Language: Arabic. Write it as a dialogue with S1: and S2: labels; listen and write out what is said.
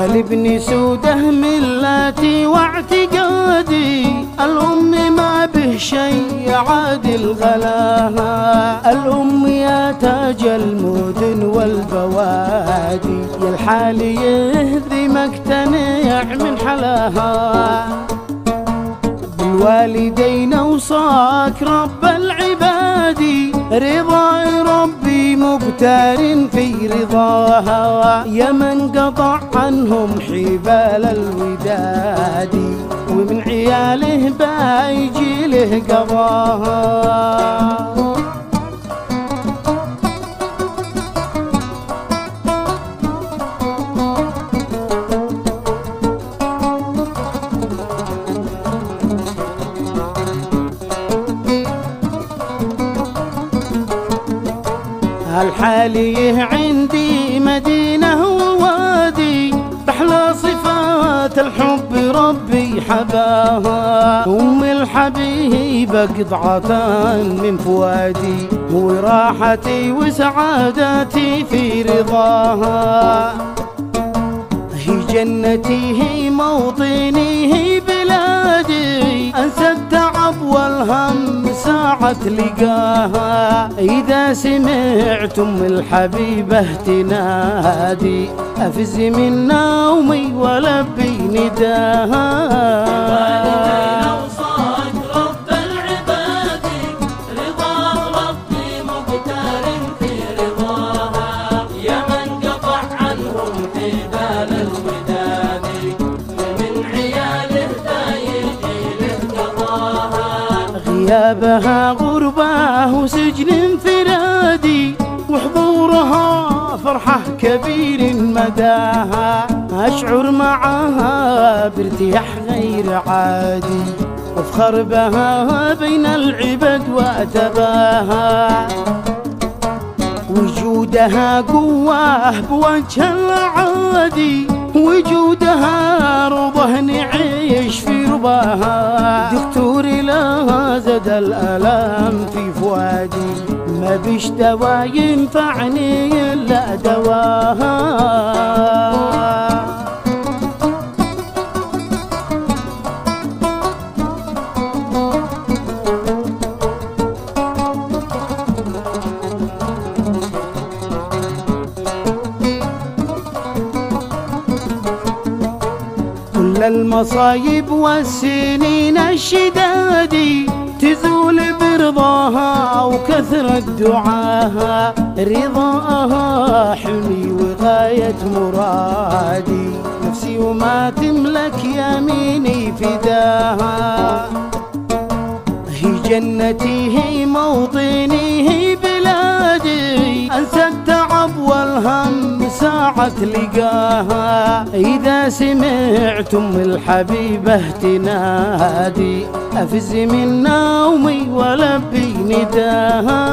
S1: لابن سوده ملتي واعتقادي، الأم ما به شيء عادل غلاها، الأم يا تاج المدن والبوادي، يا الحالي يهذي مقتنع من حلاها. بالوالدين اوصاك رب العباد، رضا ربي مبتار في رضاها، يا من قطع عنهم حبال الوداد، ومن عياله بايجي له قضاها. الحاليه عندي مدينة ووادي، بأحلى صفات الحب ربي حباها، أم الحبيب قطعة من فؤادي، وراحتي وسعادتي في رضاها. هي جنتي هي موطني هي بلادي، أنسى التعب والهم ساعة لقاها، إذا سمعت أم الحبيبة تنادي، أفز من نومي ولبي نداها. غيابها غربة وسجن انفرادي، وحضورها فرحة كبير مداها، أشعر معها بارتياح غير عادي، وافخر بها بين العباد واتباها. وجودها قوة بوجه العادي، وجودها رضا نعيش في رباها، دكتوري لها زاد الألم في فؤادي، ما بيش دوا ينفعني إلا دواها. كل المصايب والسنين الشدادي، تزول برضاها وكثرة دعاها، رضاها حلمي وغاية مرادي، نفسي وما تملك يميني فداها. هي جنتي هي موطني هي بلادي، أنسى التعب والهم ساعة لقاها، إذا سمعت أم الحبيبة تنادي، أفز من نومي ولبي نداها.